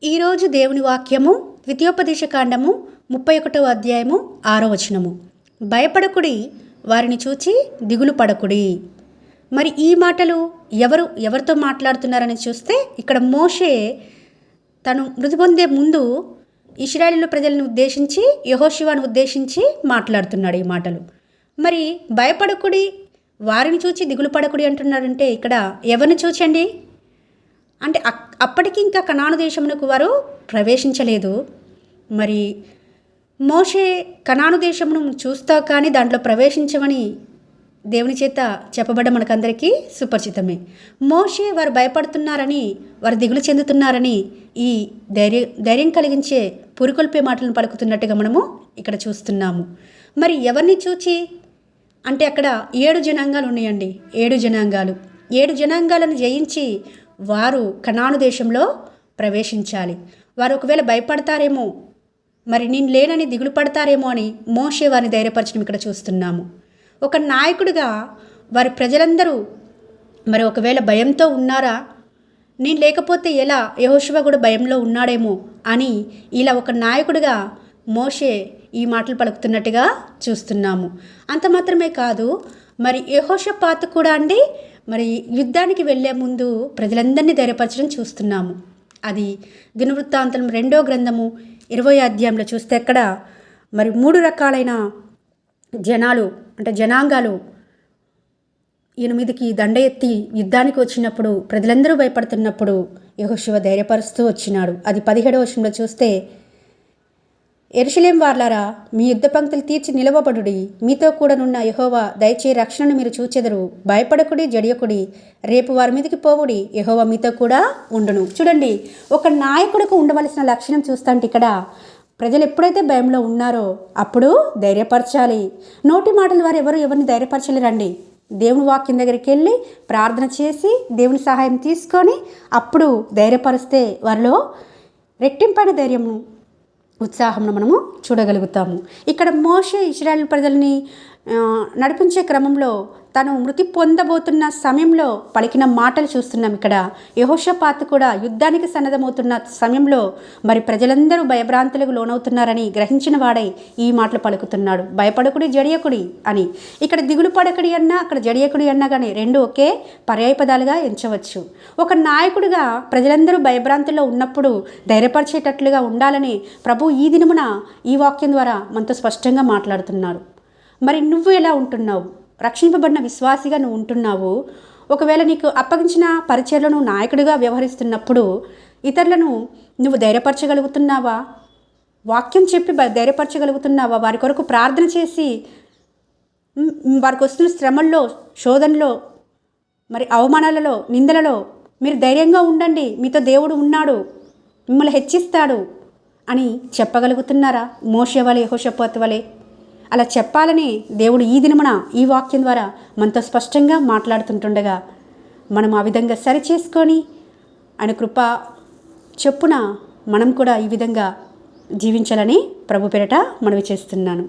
ఈరోజు దేవుని వాక్యము ద్వితీయోపదేశకాండము 31వ అధ్యాయము 6వ వచనము. భయపడకుడి, వారిని చూచి దిగులు పడకుడి. మరి ఈ మాటలు ఎవరితో మాట్లాడుతున్నారని చూస్తే ఇక్కడ మోషే తను మృతి పొందే ముందు ఇశ్రాయేలు ప్రజలను ఉద్దేశించి యెహోషువను ఉద్దేశించి మాట్లాడుతున్నాడు ఈ మాటలు. మరి భయపడకుడి, వారిని చూచి దిగులు పడకుడి అంటున్నాడంటే ఇక్కడ ఎవరిని చూచండి అంటే అప్పటికి ఇంకా కనాను దేశమునకు వారు ప్రవేశించలేదు. మరి మోషే కనాను దేశమును చూస్తావు కానీ దాంట్లో ప్రవేశించమని దేవుని చేత చెప్పబడ్డ మనకందరికీ సుపరిచితమే. మోషే వారు భయపడుతున్నారని, వారు దిగులు చెందుతున్నారని ఈ ధైర్యం కలిగించే పురికొల్పే మాటలను పలుకుతున్నట్టుగా మనము ఇక్కడ చూస్తున్నాము. మరి ఎవరిని చూచి అంటే అక్కడ 7 జనాంగాలు ఉన్నాయండి. 7 జనాంగాలను జయించి వారు కనాను దేశంలో ప్రవేశించాలి. వారు ఒకవేళ భయపడతారేమో, మరి నేను లేనని దిగులు పడతారేమో అని మోషే వారిని ధైర్యపరచడం ఇక్కడ చూస్తున్నాము. ఒక నాయకుడిగా వారి ప్రజలందరూ మరి ఒకవేళ భయంతో ఉన్నారా, నేను లేకపోతే ఎలా, యెహోషువ కూడా భయంలో ఉన్నాడేమో అని ఇలా ఒక నాయకుడిగా మోషే ఈ మాటలు పలుకుతున్నట్టుగా చూస్తున్నాము. అంత మాత్రమే కాదు, మరి యెహోషాపాతు కూడా అండి మరి యుద్ధానికి వెళ్ళే ముందు ప్రజలందరినీ ధైర్యపరచడం చూస్తున్నాము. అది దినవృత్తాంతం 2వ గ్రంథము 20వ అధ్యాయంలో చూస్తే అక్కడ మరి 3 రకాలైన జనాంగాలు ఈయన మీదకి దండ ఎత్తి యుద్ధానికి వచ్చినప్పుడు ప్రజలందరూ భయపడుతున్నప్పుడు యెహోషువ ధైర్యపరుస్తూ వచ్చినాడు. అది 17వ వచనంలో చూస్తే, యెరూషలేం వార్లారా, మీ యుద్ధ పంక్తులు తీర్చి నిలవబడుడి, మీతో కూడానున్న యెహోవా దయచే రక్షణను మీరు చూచెదరు, భయపడకుడి, జడియకుడి, రేపు వారి మీదకి పోవుడి, యెహోవా మీతో కూడా ఉండును. చూడండి, ఒక నాయకుడికి ఉండవలసిన లక్షణం చూస్తాంటే ఇక్కడ ప్రజలు ఎప్పుడైతే భయంలో ఉన్నారో అప్పుడు ధైర్యపరచాలి. నోటి మాటల వారు ఎవరిని ధైర్యపరచలేరండి. దేవుని వాక్యం దగ్గరికి వెళ్ళి ప్రార్థన చేసి దేవుని సహాయం తీసుకొని అప్పుడు ధైర్యపరిస్తే వారిలో రెట్టింపైన ధైర్యము, ఉత్సాహంను మనము చూడగలుగుతాము. ఇక్కడ మోషే ఇశ్రాయేలు ప్రజల్ని నడిపించే క్రమంలో తను మృతి పొందబోతున్న సమయంలో పలికిన మాటలు చూస్తున్నాం. ఇక్కడ యెహోషాపాతు కూడా యుద్ధానికి సన్నద్ధమవుతున్న సమయంలో మరి ప్రజలందరూ భయభ్రాంతులకు లోనవుతున్నారని గ్రహించిన వాడై ఈ మాటలు పలుకుతున్నాడు. భయపడకుడి, జడియకుడి అని. ఇక్కడ దిగులు పడకడి అన్నా, అక్కడ జడియకుడి అన్నా కానీ రెండు ఒకే పర్యాయపదాలుగా ఎంచవచ్చు. ఒక నాయకుడిగా ప్రజలందరూ భయభ్రాంతుల్లో ఉన్నప్పుడు ధైర్యపరిచేటట్లుగా ఉండాలని ప్రభు ఈ దినమున ఈ వాక్యం ద్వారా మనతో స్పష్టంగా మాట్లాడుతున్నారు. మరి నువ్వు ఎలా ఉంటున్నావు? రక్షింపబడిన విశ్వాసిగా నువ్వు ఉంటున్నావు. ఒకవేళ నీకు అప్పగించిన పరిచర్లో నువ్వు నాయకుడిగా వ్యవహరిస్తున్నప్పుడు ఇతరులను నువ్వు ధైర్యపరచగలుగుతున్నావా? వాక్యం చెప్పి ధైర్యపరచగలుగుతున్నావా? వారి కొరకు ప్రార్థన చేసి వారికి వస్తున్న శ్రమల్లో, శోధనలో, మరి అవమానాలలో, నిందలలో మీరు ధైర్యంగా ఉండండి, మీతో దేవుడు ఉన్నాడు, మిమ్మల్ని హెచ్చిస్తాడు అని చెప్పగలుగుతున్నారా? మోషే వలె, యెహోషాపాతు వలె అలా చెప్పాలని దేవుడు ఈ దినమున ఈ వాక్యం ద్వారా మనతో స్పష్టంగా మాట్లాడుతుంటుండగా మనం ఆ విధంగా సరిచేసుకొని ఆయన కృప చొప్పున మనం కూడా ఈ విధంగా జీవించాలని ప్రభు పేరట మనవి చేస్తున్నాను.